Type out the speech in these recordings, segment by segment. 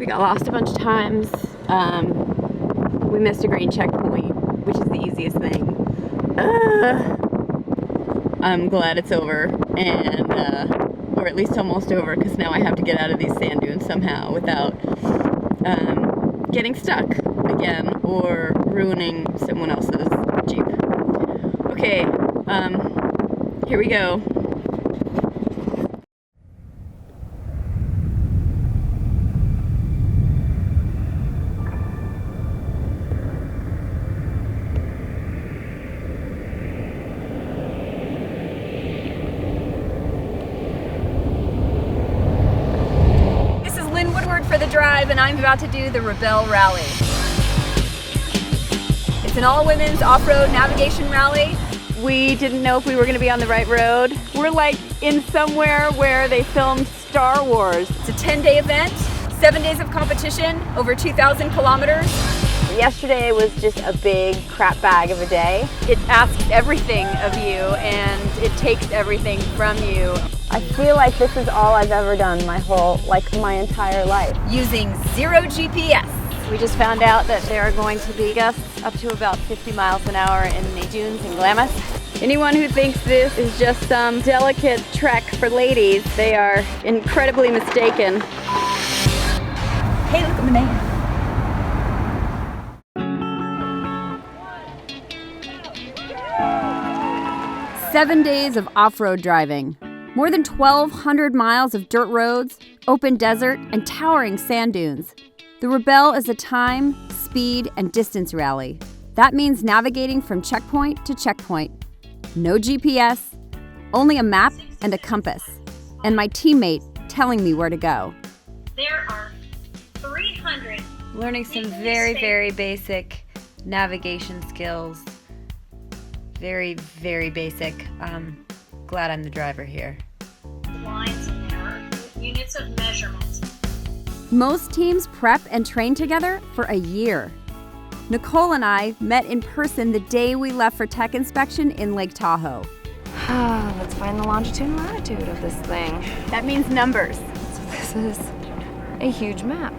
We got lost a bunch of times. We missed a green checkpoint, which is the easiest thing. I'm glad it's over, and or at least almost over, because now I have to get out of these sand dunes somehow without getting stuck again or ruining someone else's Jeep. Okay, here we go. For the drive, and I'm about to do the Rebelle Rally. It's an all-women's off-road navigation rally. We didn't know if we were going to be on the right road. We're like in somewhere where they filmed Star Wars. It's a 10-day event, 7 days of competition, over 2,000 kilometers. Yesterday was just a big crap bag of a day. It asks everything of you and it takes everything from you. I feel like this is all I've ever done my entire life. Using 0 GPS. We just found out that there are going to be gusts up to about 50 miles an hour in the dunes in Glamis. Anyone who thinks this is just some delicate trek for ladies, they are incredibly mistaken. Hey, look at the man. Seven days of off-road driving. More than 1,200 miles of dirt roads, open desert, and towering sand dunes. The Rebelle is a time, speed, and distance rally. That means navigating from checkpoint to checkpoint. No GPS, only a map and a compass, and my teammate telling me where to go. There are 300. Learning some very, very basic navigation skills. Very, very basic. Glad I'm the driver here. Lines in there with units of measurement. Most teams prep and train together for a year. Nicole and I met in person the day we left for tech inspection in Lake Tahoe. Let's find the longitude and latitude of this thing. That means numbers. So this is a huge map.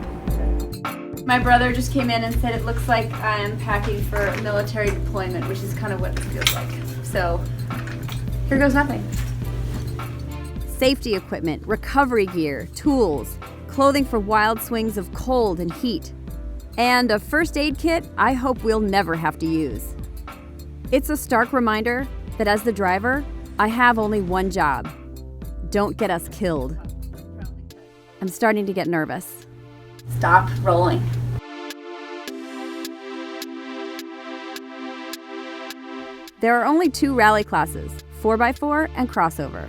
My brother just came in and said it looks like I'm packing for a military deployment, which is kind of what it feels like. So, here goes nothing. Safety equipment, recovery gear, tools, clothing for wild swings of cold and heat, and a first aid kit I hope we'll never have to use. It's a stark reminder that as the driver, I have only one job. Don't get us killed. I'm starting to get nervous. Stop rolling. There are only 2 rally classes, 4x4 and crossover.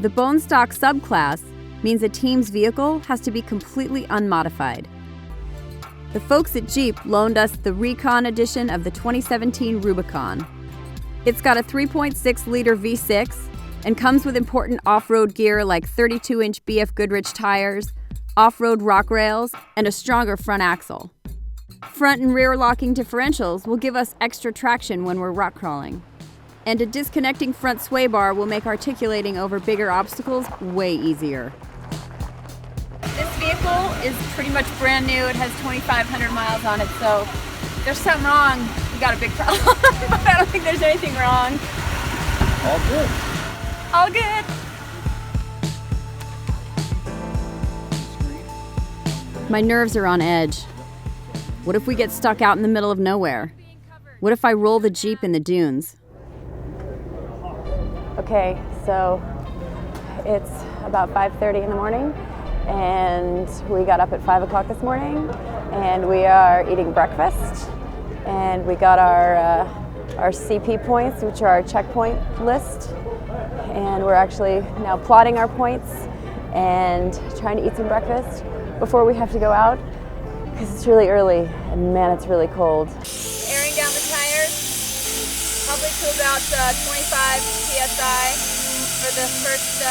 The bone stock subclass means a team's vehicle has to be completely unmodified. The folks at Jeep loaned us the Recon edition of the 2017 Rubicon. It's got a 3.6-liter V6 and comes with important off-road gear like 32-inch BF Goodrich tires, off-road rock rails, and a stronger front axle. Front and rear locking differentials will give us extra traction when we're rock crawling. And a disconnecting front sway bar will make articulating over bigger obstacles way easier. This vehicle is pretty much brand new. It has 2,500 miles on it, so if there's something wrong, we got a big problem. But I don't think there's anything wrong. All good. All good. My nerves are on edge. What if we get stuck out in the middle of nowhere? What if I roll the Jeep in the dunes? Okay, so it's about 5:30 in the morning, and we got up at 5 o'clock this morning, and we are eating breakfast, and we got our CP points, which are our checkpoint list, and we're actually now plotting our points and trying to eat some breakfast before we have to go out, because it's really early, and man, it's really cold. Airing down the tires, probably to about 25 PSI for the first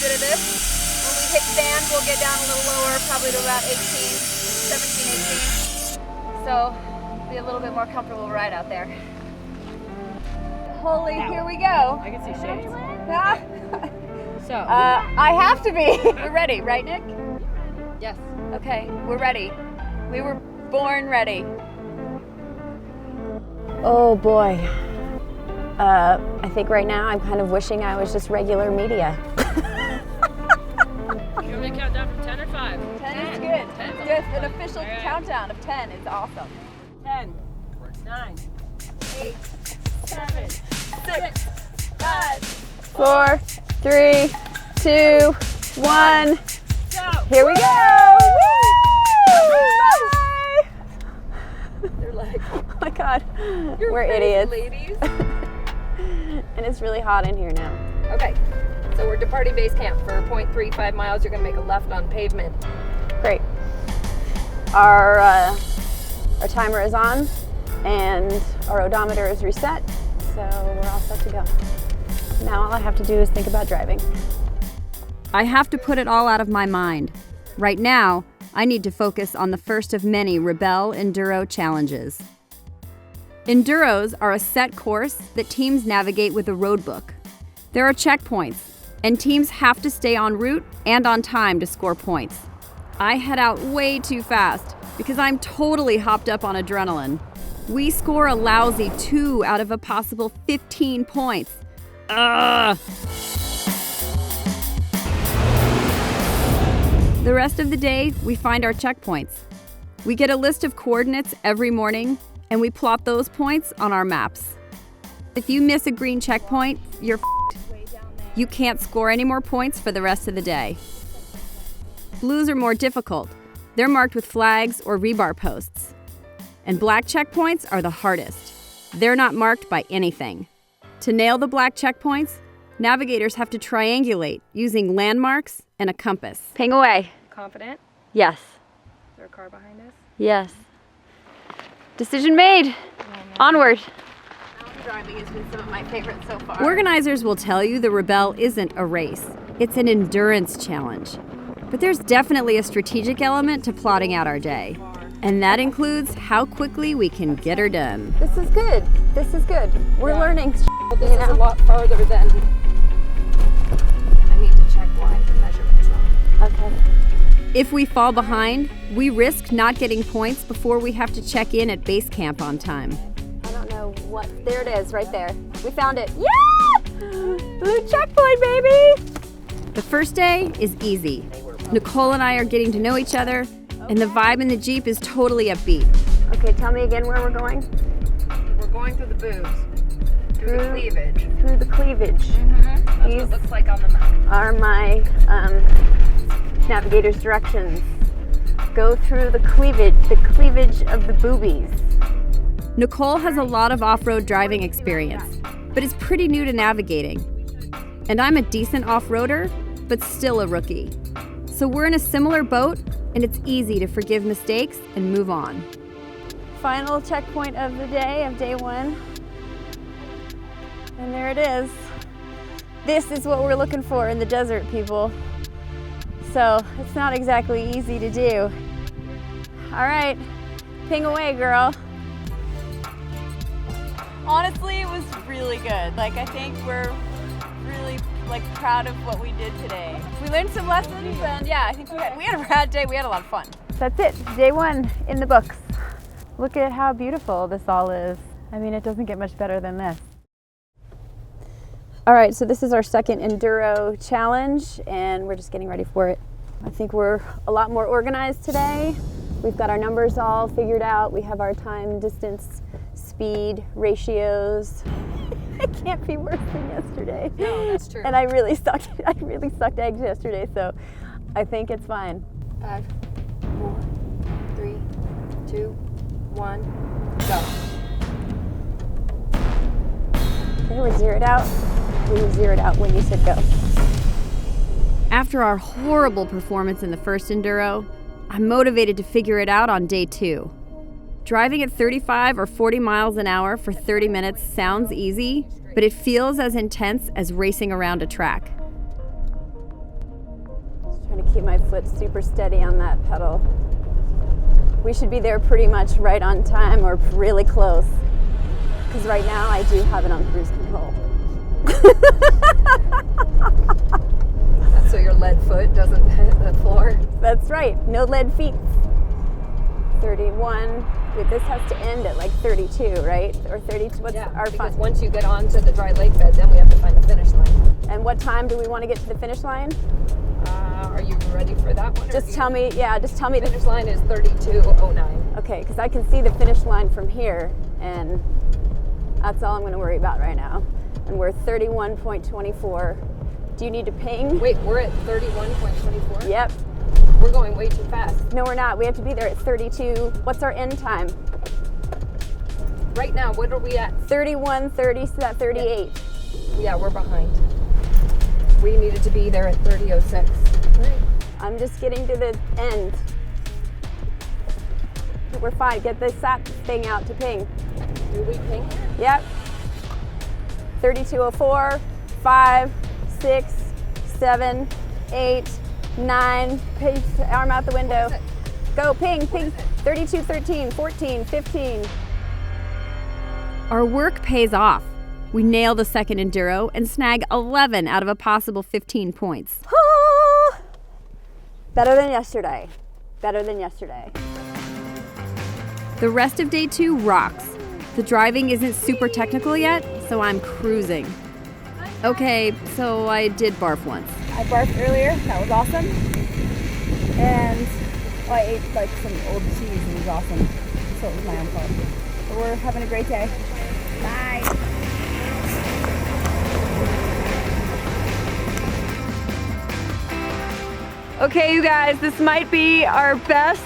bit of this. When we hit sand, we'll get down a little lower, probably to about 17, 18. So, be a little bit more comfortable ride out there. Holy, here we go. I can see shades. Ah. So, I have to be. We're ready, right, Nick? Yes. Okay, we're ready. We were born ready. Oh boy. I think right now I'm kind of wishing I was just regular media. You want me to count down from 10 or 5? 10 is good. 10 is Good. An good. official All right. countdown of 10 is awesome. 10, 9, 8, 7, 6, 5, 4, 3, 2, 1. go! Here we go! Woo! They're like, Oh my god. you're We're crazy, idiots. ladies. And it's really hot in here now. Okay, so we're departing base camp for 0.35 miles. You're gonna make a left on pavement. Great. Our timer is on and our odometer is reset, so we're all set to go. Now all I have to do is think about driving. I have to put it all out of my mind. Right now, I need to focus on the first of many Rebelle Enduro challenges. Enduros are a set course that teams navigate with a road book. There are checkpoints, and teams have to stay en route and on time to score points. I head out way too fast because I'm totally hopped up on adrenaline. We score a lousy 2 out of a possible 15 points. Ugh! The rest of the day, we find our checkpoints. We get a list of coordinates every morning, and we plot those points on our maps. If you miss a green checkpoint, you're f***ed. You can't score any more points for the rest of the day. Blues are more difficult. They're marked with flags or rebar posts. And black checkpoints are the hardest. They're not marked by anything. To nail the black checkpoints, navigators have to triangulate using landmarks and a compass. Ping away. Confident? Yes. Is there a car behind us? Yes. Decision made. Onward. Mountain driving has been some of my favorites so far. Organizers will tell you the Rebelle isn't a race. It's an endurance challenge. But there's definitely a strategic element to plotting out our day. And that includes how quickly we can get her done. This is good. This is good. We're learning. Well, this is a lot farther than... I need to check lines and measurements now. Okay. If we fall behind, we risk not getting points before we have to check in at base camp on time. I don't know what. There it is, right there. We found it. Yeah! Blue checkpoint, baby! The first day is easy. Nicole and I are getting to know each other, and the vibe in the Jeep is totally upbeat. Okay, tell me again where we're going. We're going through the boobs. Through the cleavage. Through the cleavage. That's what These it looks like on the map. are my navigator's directions. Go through the cleavage of the boobies. Nicole has a lot of off-road driving experience, but is pretty new to navigating. And I'm a decent off-roader, but still a rookie. So we're in a similar boat, and it's easy to forgive mistakes and move on. Final checkpoint of the day, of day 1. And there it is. This is what we're looking for in the desert, people. So it's not exactly easy to do. All right, ping away, girl. Honestly, it was really good. I think we're really proud of what we did today. We learned some lessons, and yeah, I think we had a rad day. We had a lot of fun. That's it, day 1 in the books. Look at how beautiful this all is. I mean, it doesn't get much better than this. All right, so this is our second enduro challenge, and we're just getting ready for it. I think we're a lot more organized today. We've got our numbers all figured out. We have our time, distance, speed, ratios. It can't be worse than yesterday. No, that's true. And I really sucked eggs yesterday, so I think it's fine. 5, 4, 3, 2, 1, go. Okay, we're zeroed out. We were zeroed out when you said go. After our horrible performance in the first enduro, I'm motivated to figure it out on day 2. Driving at 35 or 40 miles an hour for 30 minutes sounds easy, but it feels as intense as racing around a track. Just trying to keep my foot super steady on that pedal. We should be there pretty much right on time or really close. Because right now I do have it on cruise control. That's so your lead foot doesn't hit the floor. That's right. No lead feet. 31. Wait, this has to end at like 32, right? Or 32. What's our because fun? once you get onto the dry lake bed, then we have to find the finish line. And what time do we want to get to the finish line? Are you ready for that one? Just tell me. Yeah, just tell me. The finish line is 32:09. Okay, because I can see the finish line from here, and that's all I'm going to worry about right now. And we're 31.24. Do you need to ping? Wait, we're at 31.24? Yep. We're going way too fast. No, we're not. We have to be there at 32. What's our end time? Right now, what are we at? 31, 30, so that 38. Yeah, we're behind. We needed to be there at 30:06. Right. I'm just getting to the end. We're fine. Get the sat thing out to ping. Do we ping? Yep. 32:04, 5, 6, 7, 8, 9. Arm out the window. Go, ping, ping. 32:13, 14, 15. Our work pays off. We nail the second enduro and snag 11 out of a possible 15 points. Better than yesterday. Better than yesterday. The rest of day 2 rocks. The driving isn't super technical yet, so I'm cruising. Okay, so I did barf once. I barfed earlier. That was awesome. And I ate like some old cheese. It was awesome. So it was my own fault. But we're having a great day. Bye. Okay, you guys, this might be our best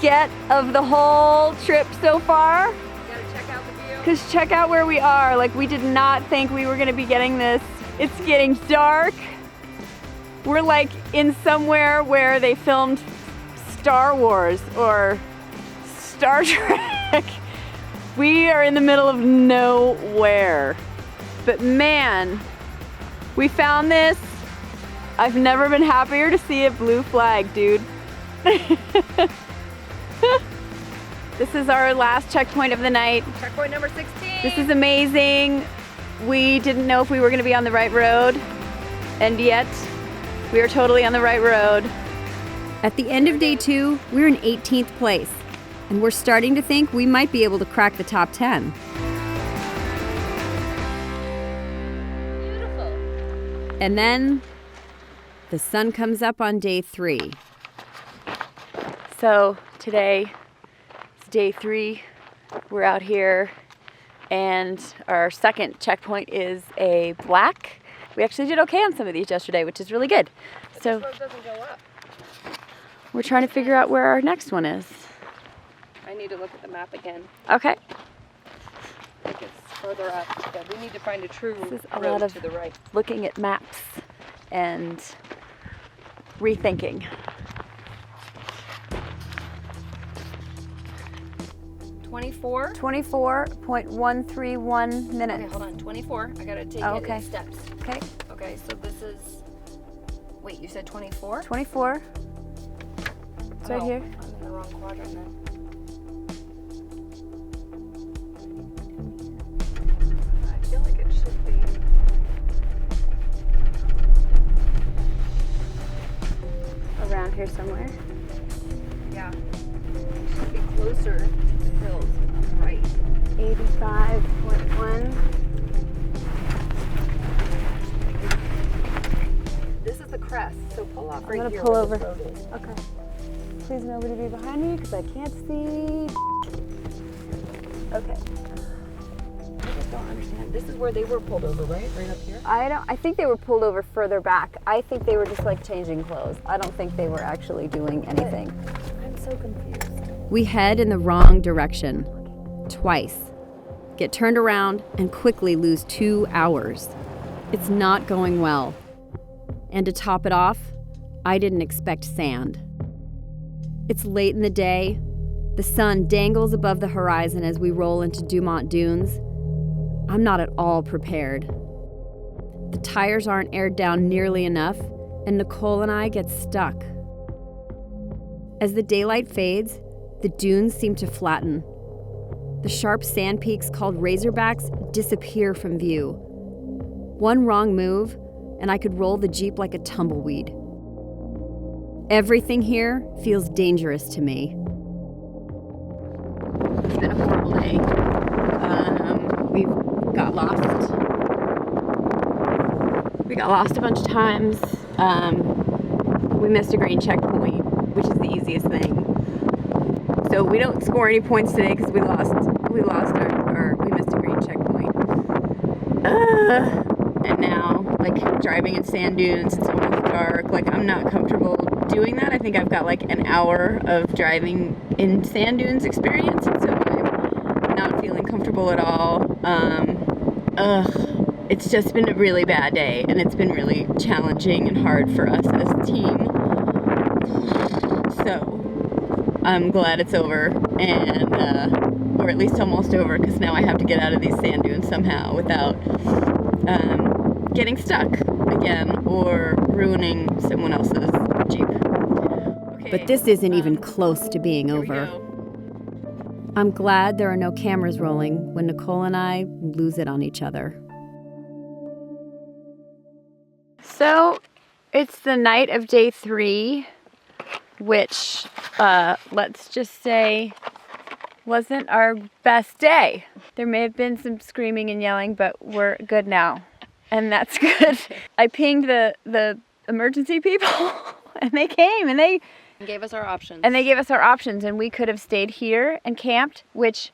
get of the whole trip so far. You gotta check out the view. Because check out where we are. Like, we did not think we were gonna be getting this. It's getting dark. We're like in somewhere where they filmed Star Wars or Star Trek. We are in the middle of nowhere. But man, we found this. I've never been happier to see a blue flag, dude. This is our last checkpoint of the night. Checkpoint number 16. This is amazing. We didn't know if we were gonna be on the right road, and yet we are totally on the right road. At the end of day 2, we're in 18th place, and we're starting to think we might be able to crack the top 10. Beautiful. And then the sun comes up on day 3. So today is day 3. We're out here, and our second checkpoint is a black. We actually did okay on some of these yesterday, which is really good. So This road doesn't go up. we're trying to figure out where our next one is. I need to look at the map again. Okay. I think it's further up, but we need to find a true This is a road lot of to the right. looking at maps and rethinking. 24. 24.131 minutes. Okay, hold on. 24. I gotta take Oh, it okay. in steps. Okay. Okay, so this is. Wait, you said 24? 24. It's right here. I'm in the wrong quadrant then. I feel like it should be. Around here somewhere. Yeah. It should be closer to the hills. Right. 85.1. This is the crest, so pull off right gonna here. pull where over. this road is. Okay. Please nobody be behind me because I can't see. Okay. I just don't understand. This is where they were pulled over, right? Right up here? I think they were pulled over further back. I think they were just like changing clothes. I don't think they were actually doing anything. I'm so confused. We head in the wrong direction. Twice. Get turned around and quickly lose 2 hours. It's not going well. And to top it off, I didn't expect sand. It's late in the day. The sun dangles above the horizon as we roll into Dumont Dunes. I'm not at all prepared. The tires aren't aired down nearly enough, and Nicole and I get stuck. As the daylight fades, the dunes seem to flatten. The sharp sand peaks called Razorbacks disappear from view. One wrong move, and I could roll the Jeep like a tumbleweed. Everything here feels dangerous to me. It's been a horrible day. We got lost. We got lost a bunch of times. We missed a green checkpoint, which is the easiest thing. So we don't score any points today because we missed a green checkpoint. And now, like, driving in sand dunes, it's almost dark. Like, I'm not comfortable doing that. I think I've got like an hour of driving in sand dunes experience, and so I'm not feeling comfortable at all. It's just been a really bad day, and it's been really challenging and hard for us as a team. So I'm glad it's over, and or at least almost over, because now I have to get out of these sand dunes somehow without getting stuck again or ruining someone else's Jeep. Okay, But this isn't even close to being over. I'm glad there are no cameras rolling when Nicole and I lose it on each other. So it's the night of day 3, which, let's just say, wasn't our best day. There may have been some screaming and yelling, but we're good now. And that's good. I pinged the emergency people, and they came, and they gave us our options. And we could have stayed here and camped, which,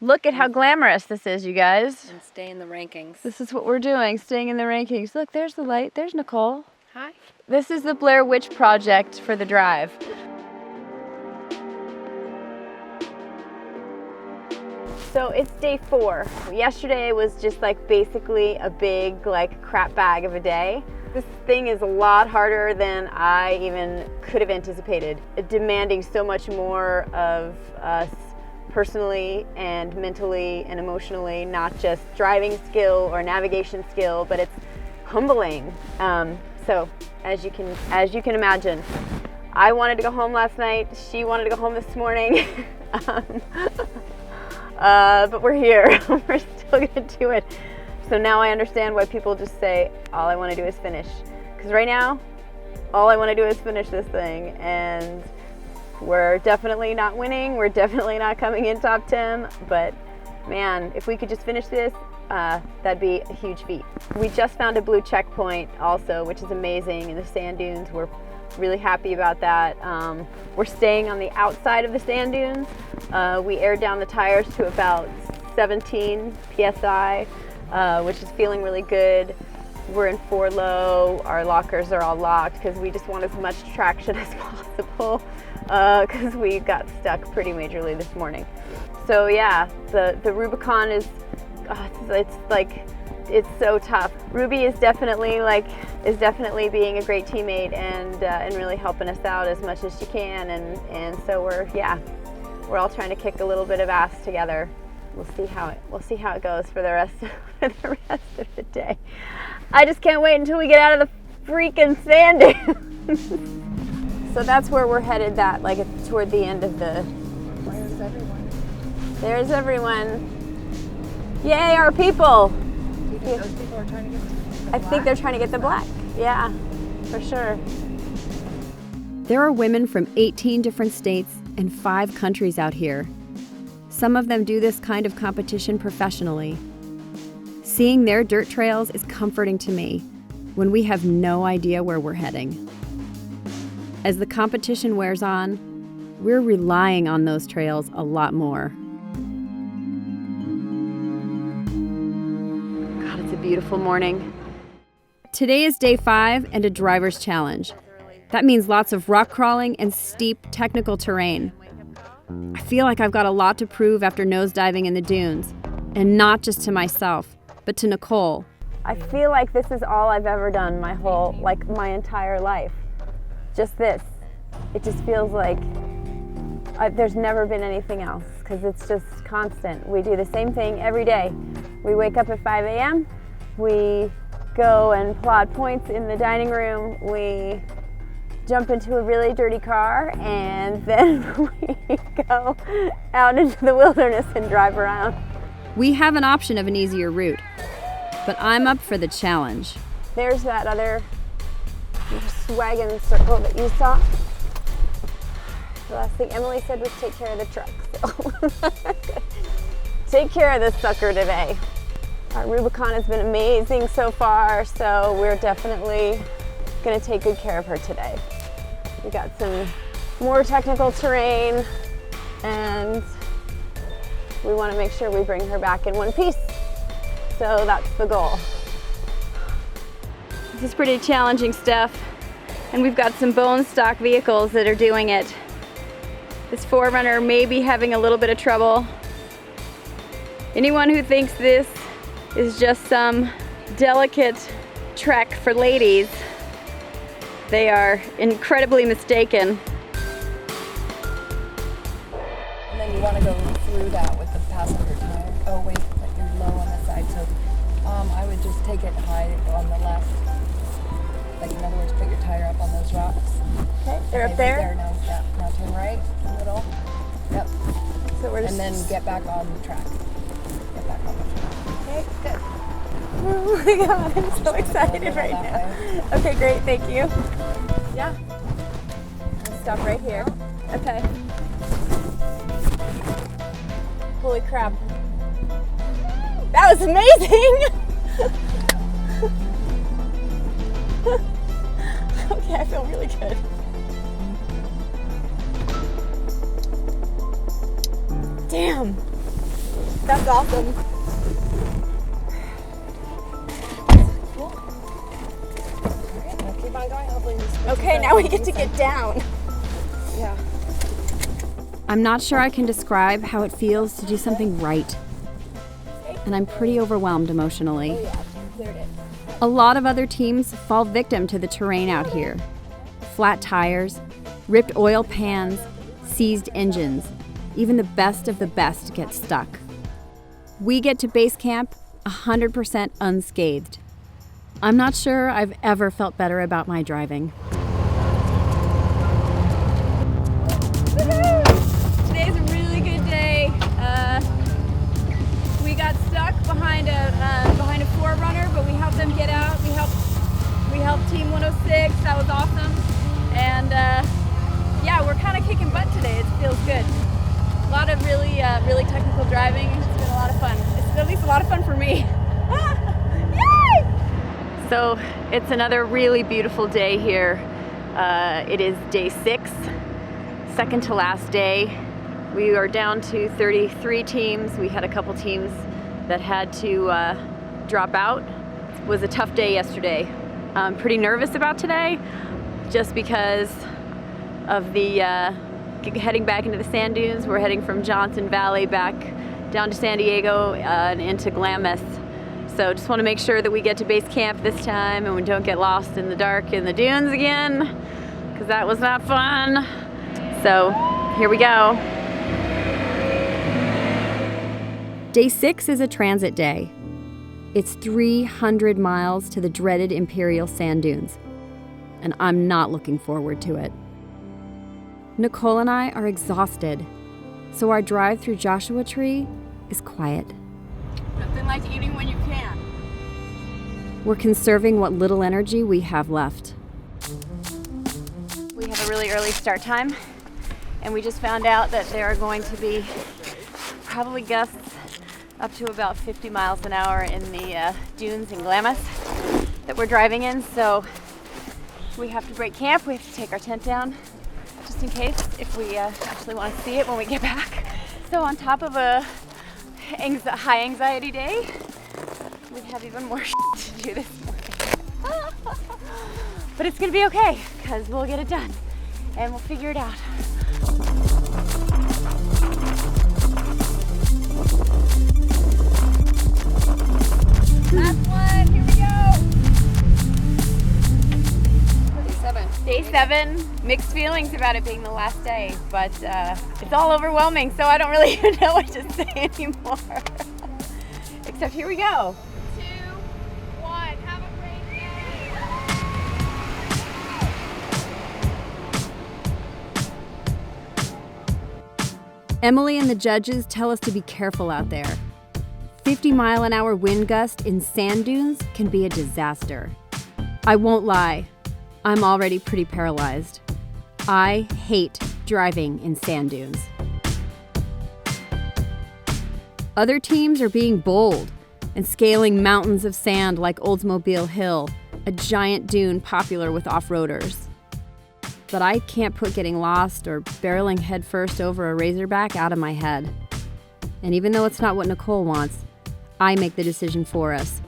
look at how glamorous this is, you guys. And stay in the rankings. This is what we're doing, staying in the rankings. Look, there's the light. There's Nicole. Hi. This is the Blair Witch Project for the drive. So it's day 4. Yesterday was just like basically a big like crap bag of a day. This thing is a lot harder than I even could have anticipated, demanding so much more of us personally and mentally and emotionally, not just driving skill or navigation skill, but it's humbling. So as you can imagine, I wanted to go home last night. She wanted to go home this morning. But we're here. We're still gonna do it. So now I understand why people just say, all I want to do is finish. Because right now, all I want to do is finish this thing. And we're definitely not winning. We're definitely not coming in top 10. But man, if we could just finish this, that'd be a huge feat. We just found a blue checkpoint also, which is amazing, in the sand dunes. We're really happy about that. We're staying on the outside of the sand dunes. We aired down the tires to about 17 PSI, which is feeling really good. We're in 4 low. Our lockers are all locked because we just want as much traction as possible because we got stuck pretty majorly this morning. So yeah, the Rubicon is, it's so tough. Ruby is definitely being a great teammate and really helping us out as much as she can, and so we're all trying to kick a little bit of ass together. We'll see how it goes for the rest of the day. I just can't wait until we get out of the freaking sand dunes. So that's where we're headed. Toward the end of the. There's everyone. There's everyone. Yay, our people! Do you think those people are trying to get the black? I think they're trying to get the black. Yeah, for sure. There are women from 18 different states and 5 countries out here. Some of them do this kind of competition professionally. Seeing their dirt trails is comforting to me when we have no idea where we're heading. As the competition wears on, we're relying on those trails a lot more. God, it's a beautiful morning. Today is day 5 and a driver's challenge. That means lots of rock crawling and steep technical terrain. I feel like I've got a lot to prove after nosediving in the dunes, and not just to myself, but to Nicole. I feel like this is all I've ever done my entire life. Just this. It just feels like there's never been anything else, because it's just constant. We do the same thing every day. We wake up at 5 a.m., we go and plot points in the dining room, we jump into a really dirty car, and then we go out into the wilderness and drive around. We have an option of an easier route, but I'm up for the challenge. There's that other the wagon circle that you saw. The last thing Emily said was take care of the truck. So take care of this sucker today. Our Rubicon has been amazing so far, so we're definitely going to take good care of her today. We got some more technical terrain, and we want to make sure we bring her back in one piece. So that's the goal. This is pretty challenging stuff, and we've got some bone stock vehicles that are doing it. This 4Runner may be having a little bit of trouble. Anyone who thinks this is just some delicate trek for ladies, they are incredibly mistaken. And then you want to go through that with the passenger tire. Oh wait, but you're low on the side, so I would just take it high on the left. Like in other words, put your tire up on those rocks. Okay, they're up there? Now, yeah, now turn right a little. Yep. So we're just... And then get back on the track. Get back on the track. Okay, good. Oh my God, I'm so excited right now. Okay, great, thank you. Yeah. I'll stop right here. Okay. Holy crap. That was amazing! Okay, I feel really good. Damn. That's awesome. Keep on going, hopefully Okay, now we get to get down. Yeah. I'm not sure I can describe how it feels to do something right. And I'm pretty overwhelmed emotionally. Oh yeah, cleared it. A lot of other teams fall victim to the terrain out here. Flat tires, ripped oil pans, seized engines. Even the best of the best get stuck. We get to base camp 100% unscathed. I'm not sure I've ever felt better about my driving. Today's a really good day. We got stuck behind a 4Runner, but we helped them get out. We helped Team 106. That was awesome. And yeah, we're kind of kicking butt today. It feels good. A lot of really technical driving. It's been a lot of fun. It's at least a lot of fun for me. Yay! So it's another really beautiful day here. It is day 6, second to last day. We are down to 33 teams. We had a couple teams that had to drop out. It was a tough day yesterday. I'm pretty nervous about today just because of the heading back into the sand dunes. We're heading from Johnson Valley back down to San Diego and into Glamis. So just want to make sure that we get to base camp this time and we don't get lost in the dark in the dunes again, because that was not fun. So here we go. Day 6 is a transit day. It's 300 miles to the dreaded Imperial Sand Dunes, and I'm not looking forward to it. Nicole and I are exhausted, so our drive through Joshua Tree is quiet. Nothing like eating when you can. We're conserving what little energy we have left. We have a really early start time, and we just found out that there are going to be probably gusts up to about 50 miles an hour in the dunes in Glamis that we're driving in, so we have to break camp. We have to take our tent down just in case if we actually want to see it when we get back. So on top of a high anxiety day, we have even more to do this morning. But it's gonna be okay, because we'll get it done and we'll figure it out. Last one, here we go. Day 7, mixed feelings about it being the last day, but it's all overwhelming, so I don't really even know what to say anymore. Except here we go. 2, 1, have a great day. Emily and the judges tell us to be careful out there. 50-mile-an-hour wind gust in sand dunes can be a disaster. I won't lie. I'm already pretty paralyzed. I hate driving in sand dunes. Other teams are being bold and scaling mountains of sand like Oldsmobile Hill, a giant dune popular with off-roaders. But I can't put getting lost or barreling headfirst over a razorback out of my head. And even though it's not what Nicole wants, I make the decision for us.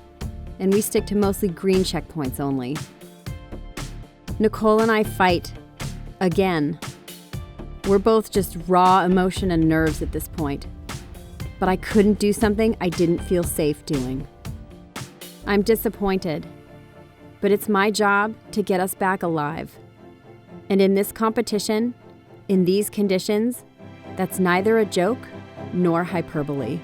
And we stick to mostly green checkpoints only. Nicole and I fight. Again. We're both just raw emotion and nerves at this point. But I couldn't do something I didn't feel safe doing. I'm disappointed. But it's my job to get us back alive. And in this competition, in these conditions, that's neither a joke nor hyperbole.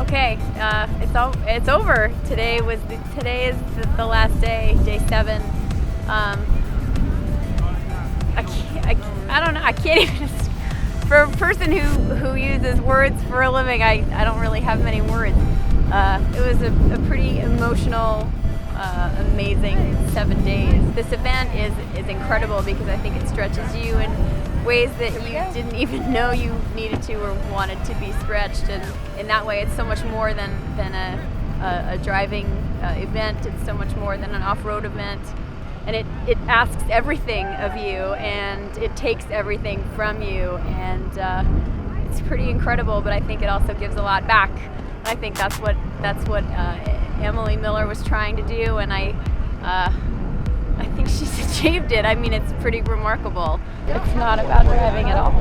Okay, it's over. Today is the last day, day 7. I don't know. I can't even. For a person who uses words for a living, I don't really have many words. It was a pretty emotional, amazing 7 days. This event is incredible because I think it stretches you in ways that you didn't even know you needed to or wanted to be stretched, and in that way it's so much more than a driving event. It's so much more than an off-road event, and it asks everything of you and it takes everything from you, and it's pretty incredible, but I think it also gives a lot back. I think that's what Emily Miller was trying to do, and I think she's achieved it. I mean, it's pretty remarkable. It's not about driving at all.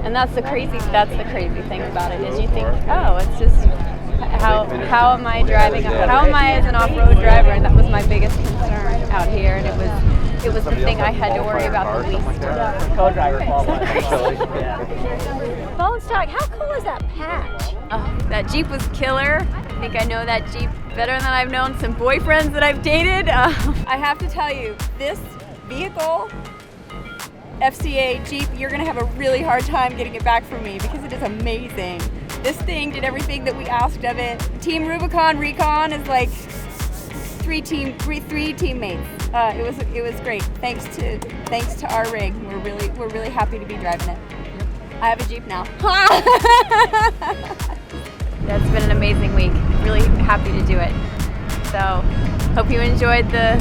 And that's the crazy thing about it, is you think, oh, it's just how am I driving? How am I as an off-road driver? And that was my biggest concern out here, and it was the thing I had to worry about the least. Bone stock, how cool is that patch? That Jeep was killer. I think I know that Jeep better than I've known some boyfriends that I've dated. I have to tell you, this vehicle, FCA Jeep, you're gonna have a really hard time getting it back from me because it is amazing. This thing did everything that we asked of it. Team Rubicon Recon is like three teammates. It was great. Thanks to our rig. We're really happy to be driving it. I have a Jeep now. That's been an amazing week. Really happy to do it. So hope you enjoyed the